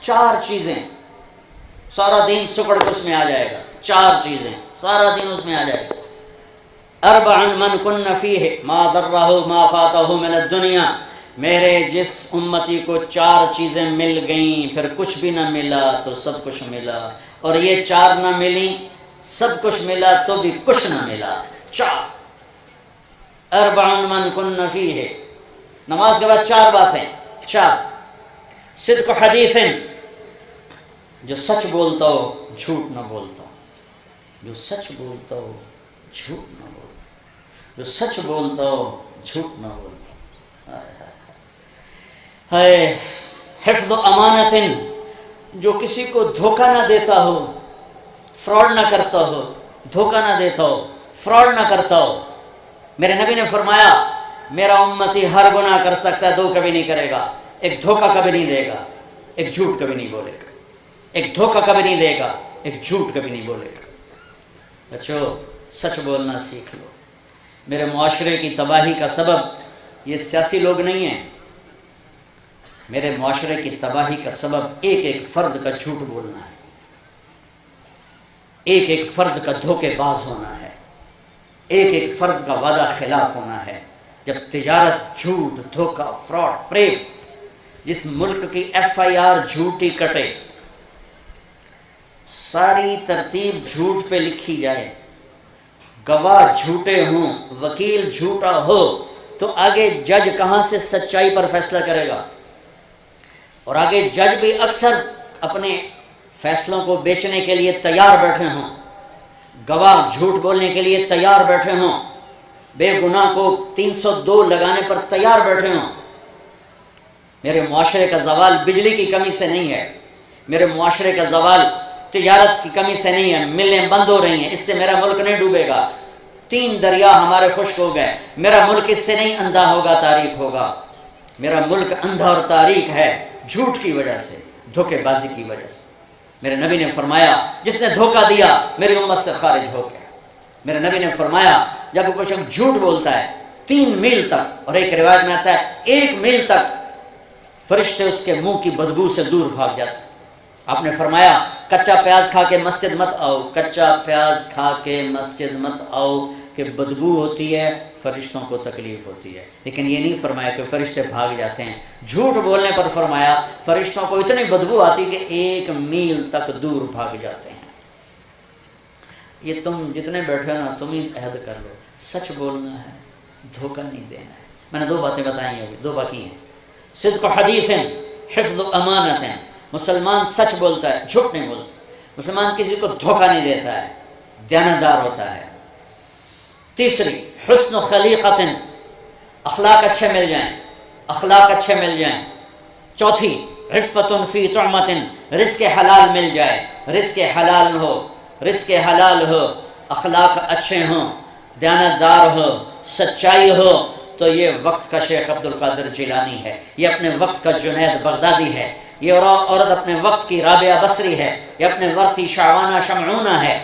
4 چیزیں، سارا دین سکڑ کے اس میں آ جائے گا، 4 چیزیں سارا دین اس میں آ جائے گا۔ اربع من کن فیہ ما ضرہ ما فاتہ من الدنیا، میرے جس امتی کو 4 چیزیں مل گئیں پھر کچھ بھی نہ ملا تو سب کچھ ملا، اور یہ 4 نہ ملیں سب کچھ ملا تو بھی کچھ نہ ملا۔ 4 اربع من کن فیہ، نماز کے بعد 4 باتیں، 4 صدق حدیث، جو سچ بولتا ہو جھوٹ نہ بولتا، جو سچ بولتا ہو جھوٹ نہ بولتا، جو سچ بولتا ہو جھوٹ نہ بولتا۔ ہے حفظ امانت، جو کسی کو دھوکہ نہ دیتا ہو، فراڈ نہ کرتا ہو، دھوکہ نہ دیتا ہو، فراڈ نہ کرتا ہو۔ میرے نبی نے فرمایا میرا امتی ہر گناہ کر سکتا ہے، 2 کبھی نہیں کرے گا، ایک دھوکہ کبھی نہیں دے گا، ایک جھوٹ کبھی نہیں بولے گا، ایک دھوکہ کبھی نہیں دے گا، ایک جھوٹ کبھی نہیں بولے گا۔ بچو سچ بولنا سیکھ لو۔ میرے معاشرے کی تباہی کا سبب یہ سیاسی لوگ نہیں ہیں، میرے معاشرے کی تباہی کا سبب ایک ایک فرد کا جھوٹ بولنا ہے، ایک ایک فرد کا دھوکے باز ہونا ہے، ایک ایک فرد کا وعدہ خلاف ہونا ہے۔ جب تجارت جھوٹ، دھوکہ، فراڈ، فریب، جس ملک کی FIR جھوٹی کٹے، ساری ترتیب جھوٹ پہ لکھی جائے، گواہ جھوٹے ہوں، وکیل جھوٹا ہو، تو آگے جج کہاں سے سچائی پر فیصلہ کرے گا؟ اور آگے جج بھی اکثر اپنے فیصلوں کو بیچنے کے لیے تیار بیٹھے ہوں، گواہ جھوٹ بولنے کے لیے تیار بیٹھے ہوں، بے گناہ کو 302 لگانے پر تیار بیٹھے ہوں۔ میرے معاشرے کا زوال بجلی کی کمی سے نہیں ہے، میرے معاشرے کا زوال تجارت کی کمی سے نہیں ہے، ملیں بند ہو رہی ہیں، اس سے میرا ملک نہیں ڈوبے گا۔ 3 دریا ہمارے خشک ہو گئے، میرا ملک اس سے نہیں اندھا ہوگا، تاریک ہوگا۔ میرا ملک اندھا اور تاریک ہے جھوٹ کی وجہ سے، دھوکے بازی کی وجہ سے۔ میرے نبی نے فرمایا جس نے دھوکہ دیا میری امت سے خارج ہو گیا۔ میرے نبی نے فرمایا جب کوئی شخص جھوٹ بولتا ہے 3 میل تک، اور ایک روایت میں آتا ہے 1 میل تک، فرشتے اس کے منہ کی بدبو سے دور بھاگ جاتے۔ آپ نے فرمایا کچا پیاز کھا کے مسجد مت آؤ، کچا پیاز کھا کے مسجد مت آؤ کہ بدبو ہوتی ہے، فرشتوں کو تکلیف ہوتی ہے۔ لیکن یہ نہیں فرمایا کہ فرشتے بھاگ جاتے ہیں، جھوٹ بولنے پر فرمایا فرشتوں کو اتنی بدبو آتی کہ 1 میل تک دور بھاگ جاتے ہیں۔ یہ تم جتنے بیٹھے ہو نا، تم ہی عہد کر لو، سچ بولنا ہے، دھوکہ نہیں دینا ہے۔ میں نے 2 باتیں بتائی ہیں، ابھی 2 باقی ہیں۔ صدق حدیث، حفظ امانت، مسلمان سچ بولتا ہے، جھوٹ نہیں بولتا، مسلمان کسی کو دھوکہ نہیں دیتا ہے، دیانتدار ہوتا ہے۔ تیسری حسن خلیقت، اخلاق اچھے مل جائیں، اخلاق اچھے مل جائیں۔ چوتھی عفت فی طعمت، رزق حلال مل جائے، رزق حلال ہو، رزق حلال ہو، اخلاق اچھے ہوں، دیانتدار ہو، سچائی ہو، تو یہ وقت کا شیخ عبد القادر جیلانی ہے، یہ اپنے وقت کا جنید بغدادی ہے، یہ عورت اپنے وقت کی رابعہ بصری ہے، یہ اپنے وقت کی شعبانہ شمعونہ ہے،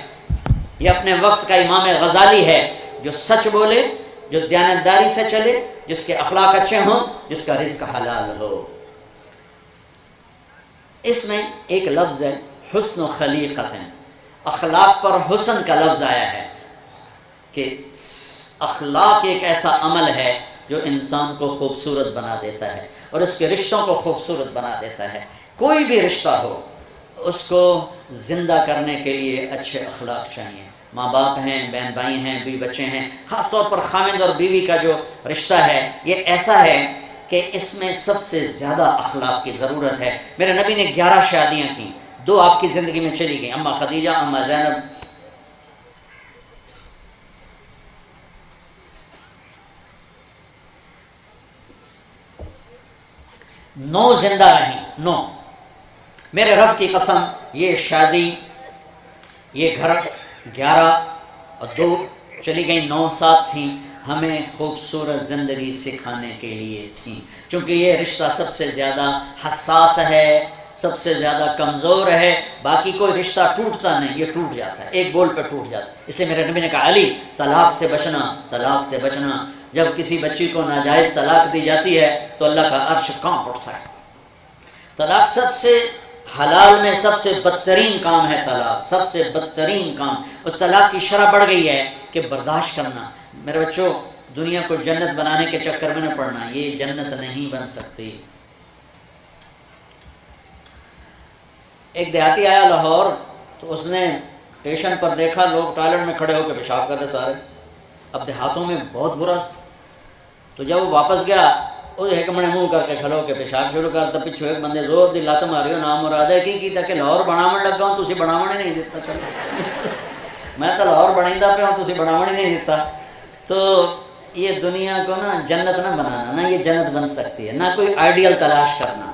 یہ اپنے وقت کا امام غزالی ہے، جو سچ بولے، جو دیانتداری سے چلے، جس کے اخلاق اچھے ہوں، جس کا رزق حلال ہو۔ اس میں ایک لفظ ہے حسن خلیقت، اخلاق پر حسن کا لفظ آیا ہے کہ اخلاق ایک ایسا عمل ہے جو انسان کو خوبصورت بنا دیتا ہے اور اس کے رشتوں کو خوبصورت بنا دیتا ہے۔ کوئی بھی رشتہ ہو، اس کو زندہ کرنے کے لیے اچھے اخلاق چاہیے۔ ماں باپ ہیں، بہن بھائی ہیں، بیوی بچے ہیں، خاص طور پر خامند اور بیوی کا جو رشتہ ہے یہ ایسا ہے کہ اس میں سب سے زیادہ اخلاق کی ضرورت ہے۔ میرے نبی نے 11 شادیاں کیں، 2 آپ کی زندگی میں چلی گئیں، اما خدیجہ، اما زینب۔ 9 زندہ رہیں، 9۔ میرے رب کی قسم، یہ شادی، یہ گھر 11 اور 2 چلی گئیں، 9 ساتھ تھیں، ہمیں خوبصورت زندگی سکھانے کے لیے تھیں، چونکہ یہ رشتہ سب سے زیادہ حساس ہے، سب سے زیادہ کمزور ہے۔ باقی کوئی رشتہ ٹوٹتا نہیں، یہ ٹوٹ جاتا ہے، ایک بول پہ ٹوٹ جاتا ہے۔ اس لیے میرے نبی نے کہا علی طلاق سے بچنا، طلاق سے بچنا۔ جب کسی بچی کو ناجائز طلاق دی جاتی ہے تو اللہ کا عرش کانپ اٹھتا ہے۔ طلاق سب سے حلال میں سب سے بدترین کام ہے طلاق، سب سے بدترین کام. اور طلاق کی شرح بڑھ گئی ہے کہ برداشت کرنا. میرے بچوں، دنیا کو جنت بنانے کے چکر میں نہ پڑنا، یہ جنت نہیں بن سکتی. ایک دیہاتی آیا لاہور، تو اس نے اسٹیشن پر دیکھا لوگ ٹوائلٹ میں کھڑے ہو کے پیشاب کر رہے سارے. اب دیہاتوں میں بہت برا. تو جب وہ واپس گیا، وہ ایک منے منہ کر کے کھڑو کے پیشاب شروع کرتا. پچھو ایک بندے زور دی لت ماری، نام مراد ہے کی کہ لاہور بناون لگا ہوں، تسی بناون ہی نہیں دیتا. چلو میں تو لاہور بنائیدا پیا ہوں، تسی بناون ہی نہیں دیتا. تو یہ دنیا کو نا جنت نہ بنانا، نہ یہ جنت بن سکتی ہے. نہ کوئی آئیڈیل تلاش کرنا،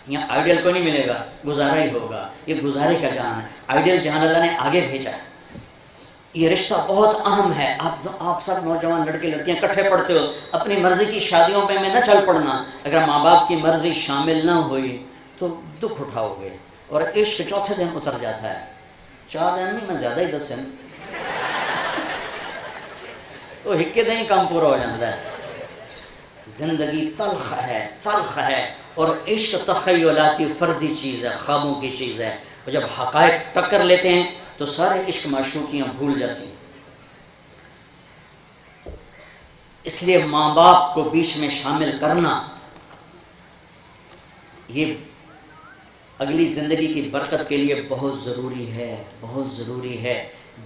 یہاں آئیڈیل کو نہیں ملے گا، گزارا ہی ہوگا. یہ گزارے کا جہان ہے. آئیڈیل جہان اللہ نے آگے بھیجا. یہ رشتہ بہت اہم ہے. آپ سب نوجوان لڑکے لڑکیاں کٹھے پڑھتے ہو، اپنی مرضی کی شادیوں پہ میں نہ چل پڑنا. اگر ماں باپ کی مرضی شامل نہ ہوئی تو دکھ اٹھاؤ گے. اور عشق چوتھے دن اتر جاتا ہے. 4 دن نہیں، میں زیادہ ہی 10 دن، وہ ہکے دن ہی کام پورا ہو جاتا ہے. زندگی تلخ ہے، تلخ ہے. اور عشق تخیلاتی فرضی چیز ہے، خوابوں کی چیز ہے. اور جب حقائق ٹکر لیتے ہیں تو سارے عشق معشوقیاں بھول جاتی ہیں. اس لیے ماں باپ کو بیچ میں شامل کرنا یہ اگلی زندگی کی برکت کے لیے بہت ضروری ہے، بہت ضروری ہے.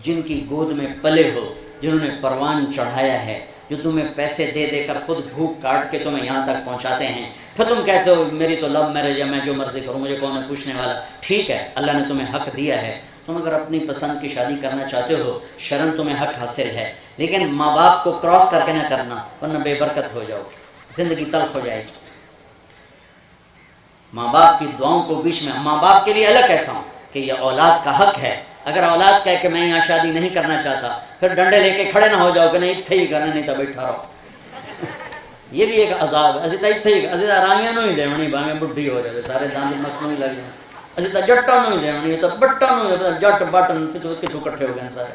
جن کی گود میں پلے ہو، جنہوں نے پروان چڑھایا ہے، جو تمہیں پیسے دے دے کر خود بھوک کاٹ کے تمہیں یہاں تک پہنچاتے ہیں، پھر تم کہتے ہو میری تو لو میرج ہے، میں جو مرضی کروں، مجھے کون ہے پوچھنے والا. ٹھیک ہے، اللہ نے تمہیں حق دیا ہے. تم اگر اپنی پسند کی شادی کرنا چاہتے ہو، شرم تمہیں حق حاصل ہے. لیکن ماں باپ کو کراس کر کے نہ کرنا، ورنہ بے برکت ہو جاؤ، زندگی تلخ ہو جائے گی. ماں باپ کی دعاؤں کو بیچ میں، ماں باپ کے لیے الگ کہتا ہوں کہ یہ اولاد کا حق ہے. اگر اولاد کہے کہ میں یہاں شادی نہیں کرنا چاہتا، پھر ڈنڈے لے کے کھڑے نہ ہو جاؤ کہ نہیں اتھے ہی کرنا، نہیں تو بیٹھا رہو. یہ بھی ایک عذاب ہے. اسی تو اتھے ہی، اسی تو آرامیا نو ہی دیونی، باویں بڈھی ہو جائے، سارے دند مسنوں ہی لگ جائیں. اسی تو جٹاں نو ہی دیونی، تو بٹاں نو ہی، جٹ بٹن کتوں کٹھے ہو گئے سارے.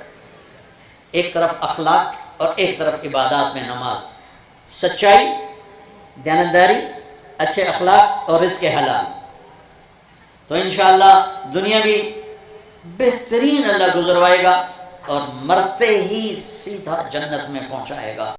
ایک طرف اخلاق اور ایک طرف عبادات میں نماز. سچائی، دیانتداری، اچھے اخلاق اور رزق حلال، تو انشاءاللہ دنیا بھی بہترین اللہ گزروائے گا اور مرتے ہی سیدھا جنت میں پہنچائے گا.